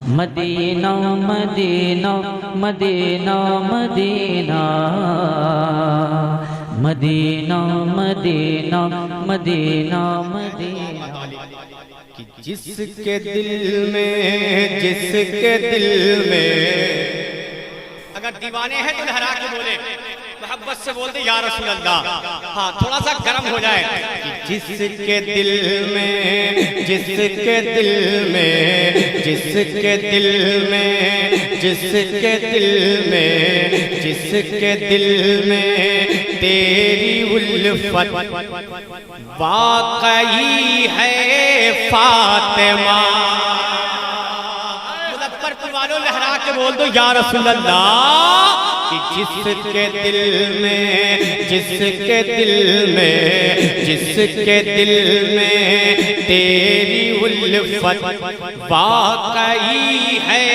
مدینہ مدینہ مدینہ مدینہ مدینہ مدینہ مدینہ مدینہ جس کے دل میں اگر دیوانے ہیں تو لہرا کے بولے، محبت سے بول دے یا رسول اللہ، ہاں تھوڑا سا گرم ہو جائے. جس کے دل میں تیری الفت واقعی ہے فاطمہ. مظفر پور والوں لہرا کے بول دو یا رسول اللہ. کہ جس کے دل میں تیری الفت واقعی ہے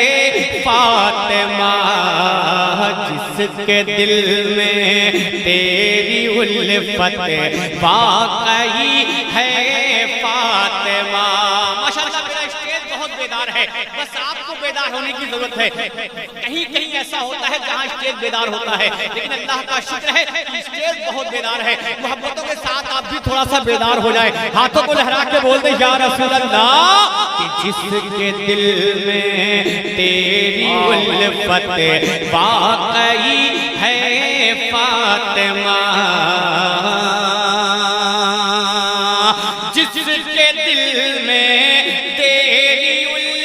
فاطمہ. جس کے دل میں تیری الفت واقعی ہے فاطمہ. ماشاءاللہ میرا اسٹیج بہت بیدار ہے، بس آپ کو بیدار ہونے کی ضرورت ہے. کہیں کہیں ایسا ہوتا ہے جہاں اسٹیج بیدار ہوتا ہے، لیکن اللہ کا شکر ہے کہ اسٹیج بہت بیدار ہے. محبتوں کے ساتھ آپ بھی تھوڑا سا بیدار ہو جائے، ہاتھوں کو لہرا کے بول دیں یا رسول اللہ. کہ جس کے دل میں تیری الفت واقعی ہے فاطمہ. جس کے دل میں تیری الفت،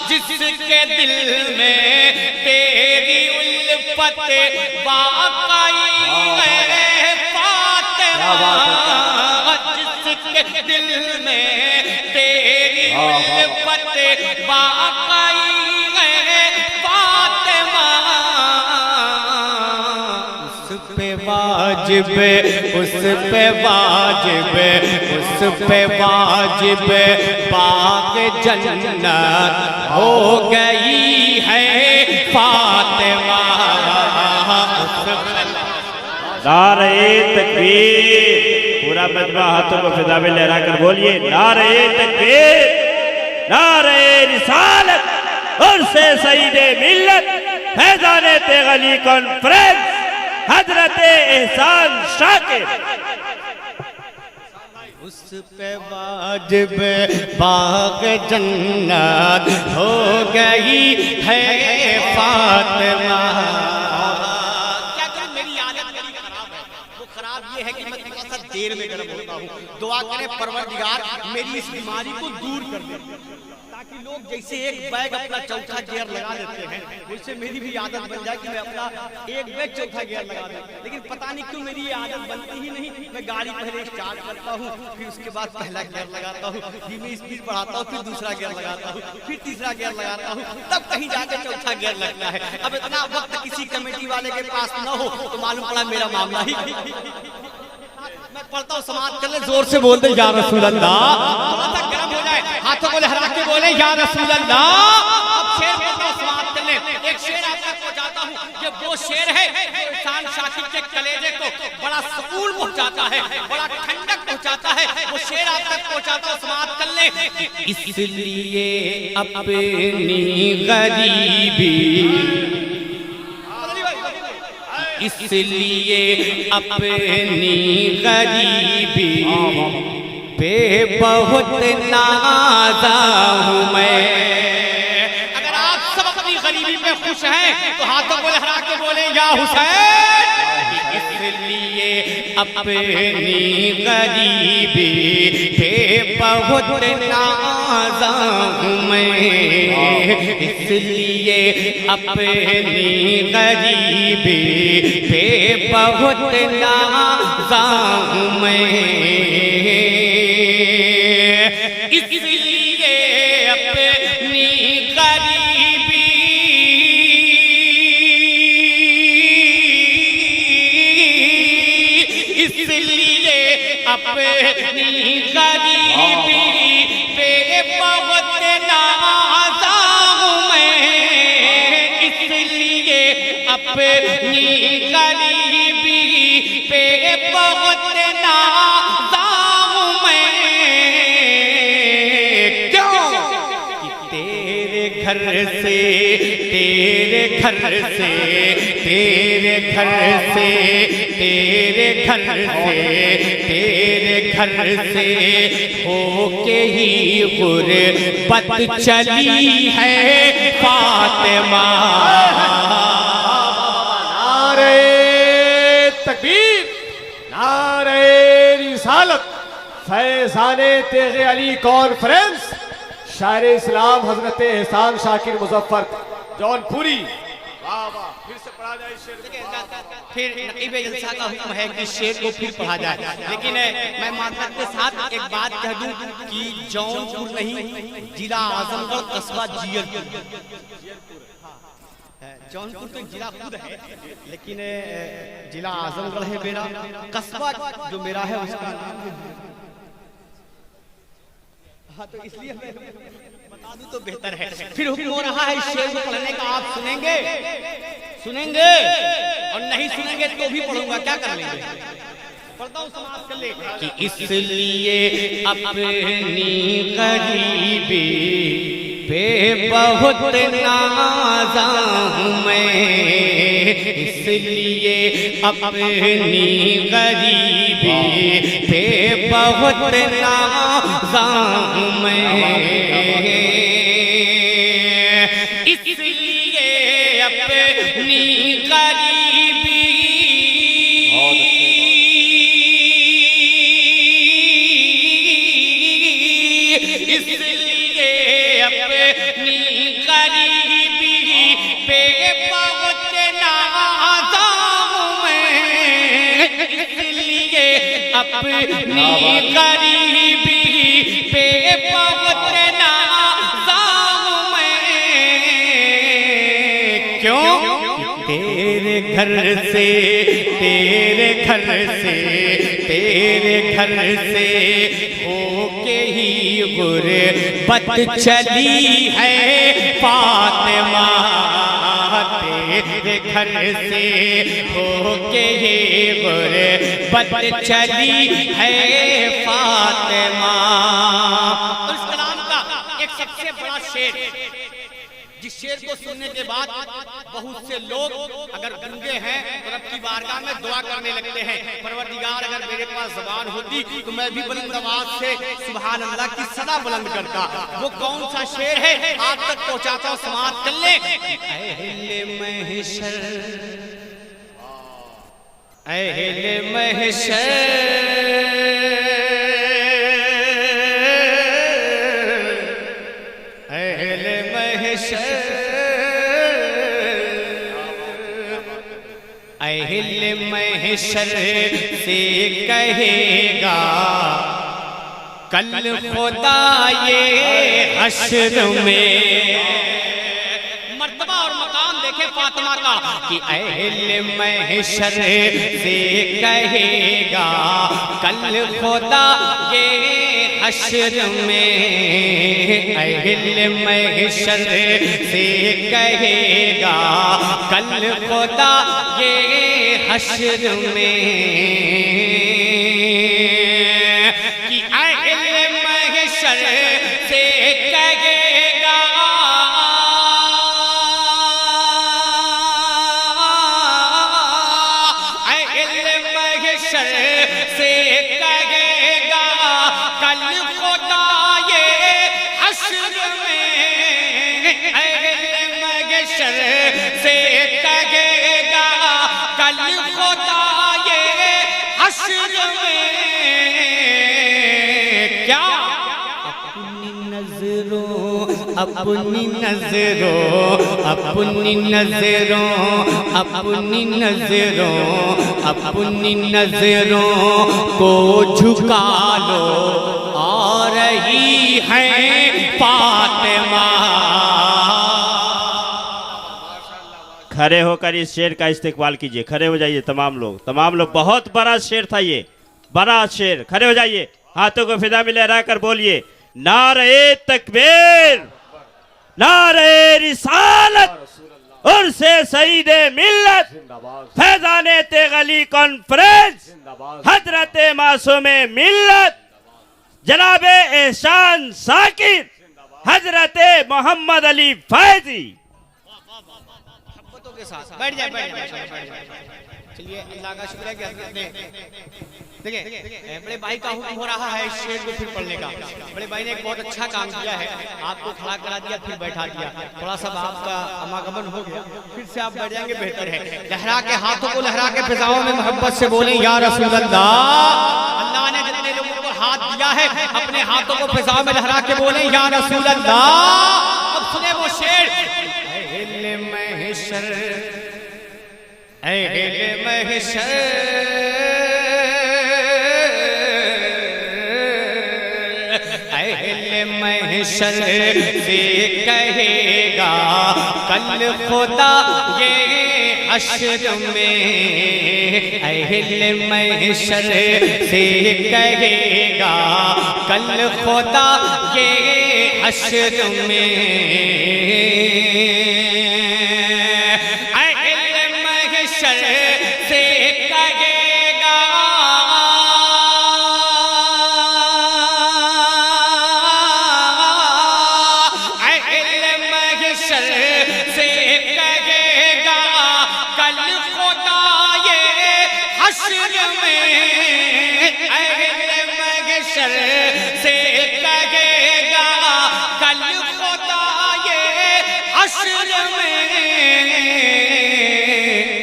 جس کے دل میں تیری الفت واقعی ہے فاطمہ. جس کے دل میں تیری الفت واقعی ہے فاطمہ. اس پہ واجب باغ جنت ہو گئی ہے فاطمہ. نعرہ تکبیر. پورا مجمع ہاتھوں کو فضا میں لہرا کر بولیے نعرہ تکبیر، نعرہ رسالت اور سے سعید ملت فیضان تغلی کانفرنس حضرت احسان شاکر. اس پہ واجب باغ جنت ہو گئی ہے فاطمہ. کیا کریں میری عادت میری خراب ہے، وہ خراب یہ ہے کہ میں تھوڑا سا دیر میں گرم ہوتا ہوں. دعا کریں پروردگار میری اس بیماری کو دور کر دے، تاکہ لوگ جیسے ایک بیگ اپنا چوتھا گیئر لگا دیتے ہیں اس سے میری بھی عادت بن جائے کہ میں اپنا ایک بیگ چوتھا گیئر لگا دوں. لیکن پتہ نہیں کیوں میری یہ عادت بنتی ہی نہیں. میں گاڑی پہلے اسٹارٹ کرتا ہوں، پھر اس کے بعد پہلا گیئر لگاتا ہوں، دھیمی اسپیڈ بڑھاتا ہوں، پھر دوسرا گیئر لگاتا ہوں، پھر تیسرا گیئر لگاتا ہوں، تب کہیں جا کے چوتھا گیئر لگتا ہے. اب اتنا وقت کسی کمیٹی والے کے پاس نہ ہو تو معلوم پڑا میرا معاملہ ہی. میں پڑھتا ہوں سماعت کر لے، زور سے بول دے یا رسول اللہ. تھوڑا سا گرم ہو جائے، ہاتھوں کو لہرا کے بولے یا رسول اللہ. اب شعر پڑھتا ہوں سماعت کر لے. ایک شعر آپ تک پہنچاتا ہوں، یہ وہ شعر ہے جو احسان شاکر کے کلیجے کو بڑا سکون پہنچاتا ہے، بڑا ٹھنڈک پہنچاتا ہے. وہ شعر آپ تک پہنچاتا ہوں سماعت کر لے. اس لیے اپنی غریبی، اس لیے اپنی غریبی پہ بہت نازا ہوں میں. اگر آپ سب اپنی غریبی پہ خوش ہیں تو ہاتھوں کو لہرا کے بولیں یا حسین. اس لیے اپنی غریبی پہ بہت نازا ہوں میں. اس لیے اپنی غریبی پہ بہت نازا ہوں میں. اس لیے اپنی غریبی اپنی غریبی پہ بہت نازا ہوں میں، اس لیے اپنی غریبی پہ بہت نازا ہوں میں کیوں کہ تیرے گھر سے تیرے گھر سے تیرے گھر سے تیرے گھر سے تیرے گھر سے ہو کے ہی غربت چلی ہے فاطمہ نعرہ تکبیر نعرہ رسالت فیضان تیغ علی کانفرنس شاعر اسلام حضرت احسان شاکر مظفر جون پوری پھر سے پڑھا جائے شعر پھر نقیب جلسہ کا حکم ہے کہ شعر کو پھر پڑھا جائے لیکن میں معذرت کے ساتھ ایک بات کہہ دوں کہ جون پور نہیں ضلع اعظم گڑھ قصبہ جیئر جون پور تو ضلع خود ہے لیکن ضلع اعظم گڑھ ہے میرا قصبہ جو میرا ہے اس کا نام ہے ہاں تو اس لیے میں بتا دوں تو بہتر ہے پھر حکم ہو رہا ہے شعر کو پڑھنے کا آپ سنیں گے اور نہیں سنیں گے تو بھی پڑھوں گا کیا کر لیں گے پڑھتا ہوں سماعت کر لیں کہ اس لیے اپنی غریبی پہ بہت نازا ہوں میں اس لیے اپنی غریبی پہ بہت نازا ہوں میں اس لیے اپنی غریبی اس لیے اپنی غریبی پہ بہت نازا ہوں میں اس لیے اپنی غریبی پہ بہت نازا ہوں میں کیوں تیرے گھر سے تیرے گھر سے تیرے گھر سے ہو کے ہی غربت چلی ہے فاطمہ تیرے گھر سے ہو کے ہی غربت چلی ہے فاطمہ اور اس کلام کا ایک سب سے بڑا شعر جس شعر کو سننے کے بعد بہت سے لوگ اگر گنگے ہیں تو رب کی بارگاہ میں دعا کرنے لگتے ہیں پروردگار اگر میرے پاس زبان ہوتی تو میں بھی بلند آواز سے سبحان اللہ کی صدا بلند کرتا وہ کون سا شعر ہے آپ تک پہنچاتا ہوں سماعت کر لیں اہل محشر اہل محشر اہل محشر اہل محشر سے کہے گا کل خدا یہ حشر میں مرتبہ اور مقام دیکھیں فاطمہ کا کہ اہل محشر سے کہے گا کل خدا یہ حشر میں اہل محشر سے کہے گا کل خدا یہ حشر میں کہ اہل محشر سے کہے گا اہل محشر سے کہے گا کل خدا یہ حشر میں اہل محشر سے کہے گا کل خدا یہ حشر میں کیا اپنی نظروں اپنی نظروں اپنی نظروں اپنی نظروں اپنی نظروں کو جھکا لو آ رہی ہیں فاطمہ کھڑے ہو کر اس شعر کا استقبال کیجئے کھڑے ہو جائیے تمام لوگ بہت بڑا شعر تھا یہ بڑا شعر کھڑے ہو جائیے ہاتھوں کو فضا میں لہرا کر بولیے نعرہ تکبیر نعرہ رسالت عرس سعید ملت زندہ باد فیضان تیغ علی کانفرنس زندہ باد حضرت معصوم ملت جناب احسان ساکر حضرت محمد علی فیضی محبتوں کے ساتھ بیٹھ جائے بیٹھ جائے چلیے اللہ کا شکر ہے کہ حضرت نے دیکھیں بڑے بھائی کا حکم ہو رہا ہے اس شعر کو پھر پڑھنے کا. بڑے بھائی نے ایک بہت اچھا کام کیا ہے, آپ کو کھڑا کرا دیا پھر بیٹھا دیا, تھوڑا سا آپ کا آماگمن ہو گیا, پھر سے آپ بیٹھ جائیں گے بہتر ہے. لہرا کے ہاتھوں کو لہرا کے فضاؤں میں محبت سے بولیں یا رسول اللہ. اللہ نے جتنے لوگوں کو ہاتھ دیا ہے اپنے ہاتھوں کو فضاؤں میں لہرا کے بولیں یا رسول اللہ. اب سنیں وہ شعر, اہل محشر اہل محشر اہل محشر سے کہے گا کل خدا یہ حشر میں, اہل محشر سے کہے گا کل خدا یہ حشر میں,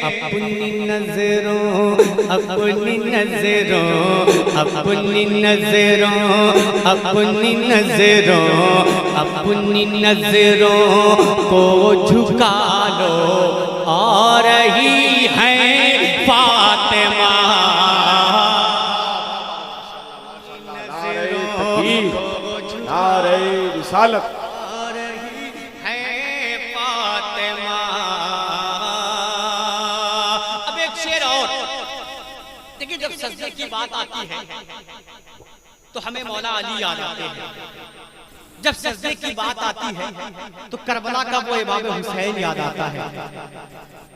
اپنی نظروں اپنی نظروں اپنی نظروں اپنی نظروں اپنی نظروں کو جھکا لو, آ رہی ہے فاطمہ. نعرہ رسالت جب سجدے کی بات آتی ہے تو ہمیں مولا علی یاد آتے ہیں, جب سجدے کی بات آتی ہے تو کربلا کا وہ امام حسین یاد آتا ہے.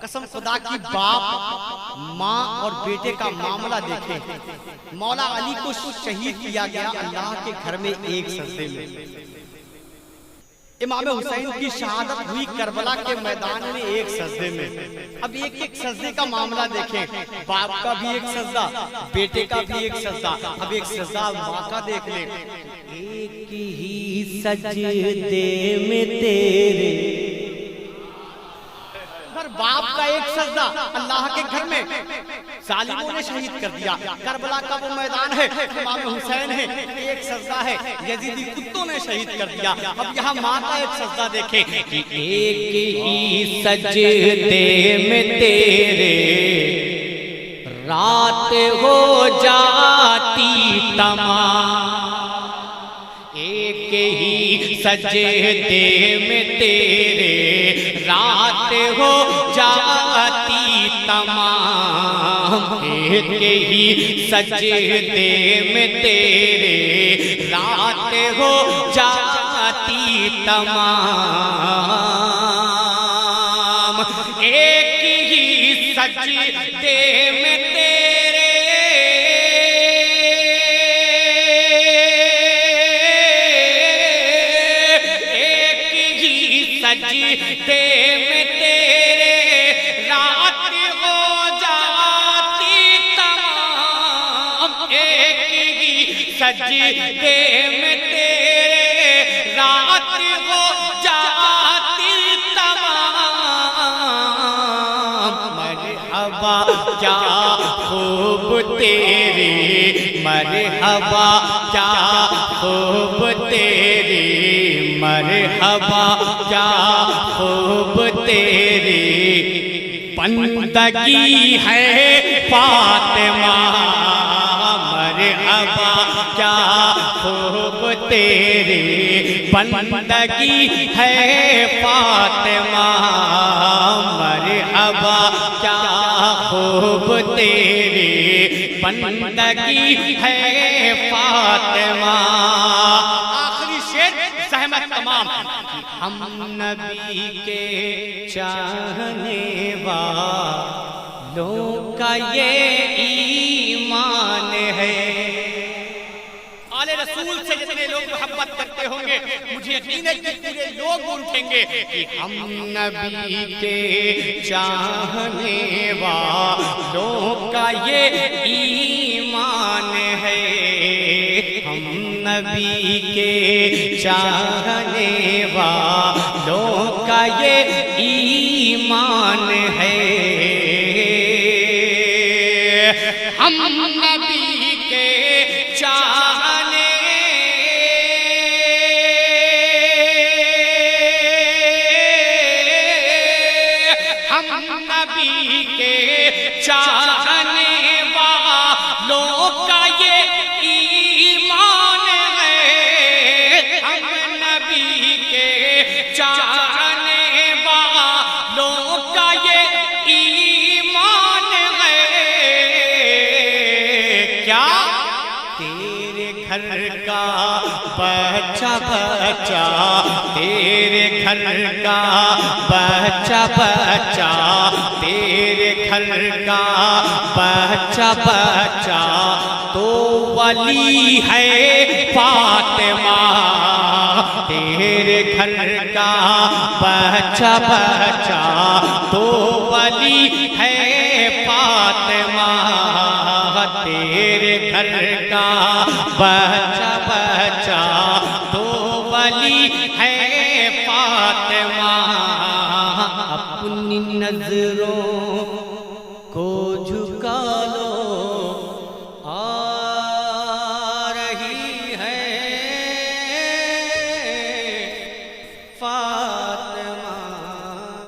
قسم خدا کی باپ ماں اور بیٹے کا معاملہ دیکھیں, مولا علی کو شہید کیا گیا اللہ کے گھر میں ایک سجدے میں. امام حسین کی شہادت ہوئی کربلا کے میدان میں ایک سجدے میں. اب ایک ایک سجدے کا معاملہ دیکھیں, باپ کا بھی ایک سجدہ, بیٹے کا بھی ایک سجدہ, اب ایک سجدہ ماں کا دیکھ لیں. ایک ہی سجدے میں تیرے, باپ کا ایک سجدہ اللہ کے گھر میں ظالموں نے شہید کر دیا. کربلا کا وہ میدان ہے, امام حسین ہے, ایک سجدہ ہے, یزیدی کتوں نے شہید کر دیا. اب یہاں ماں کا ایک سجدہ دیکھیں کہ ایک ہی سجدے میں تیرے رات ہو جاتی تمام, ایک ہی سجدے میں تیرے رات ہو جاتی تمام, ایک ہی سجدے میں تیرے رات ہو جاتی تمام, ایک ہی سجدے میں تیرے سجدے میں تیرے رات ہو جاتی تمام, ایک ہی سجدے میں تیرے رات ہو جاتی تمام. مرحبا کیا خوب تیری, مرحبا کیا خوب تیری, مرحبا کیا خوب تیری بندگی ہے فاطمہ. مرحبا کیا خوب تیری بندگی ہے فاطمہ, مرحبا کیا خوب تیری بندگی ہے فاطمہ. آخری شعر سہمت تمام کہ ہم نبی کے چاہنے والوں کا یہ ایمان ہے. آل رسول سے جتنے لوگ محبت کرتے ہوں گے مجھے یقین ہے کہ پورے لوگ اٹھیں گے کہ ہم نبی کے چاہنے والوں کا یہ ایمان ہے. ہم نبی کے چاہنے والوں کا یہ ایمان ہے. ہم نبی کے چاہنے ہم نبی کے چاہنے والوں کا یہ ایمان ہے. ہم نبی کے چاہنے والوں کا یہ ایمان ہے. کیا تیرے گھر کا بچہ بچہ تیرے گھر کا بچہ بچہ تیرے گھر کا بچہ بچہ تو ولی ہے فاطمہ. تیرے گھر کا بچہ بچہ تو ولی ہے فاطمہ. تیرے گھر کا بچہ بچہ تو ولی ہے فاطمہ. اپنی نظروں کو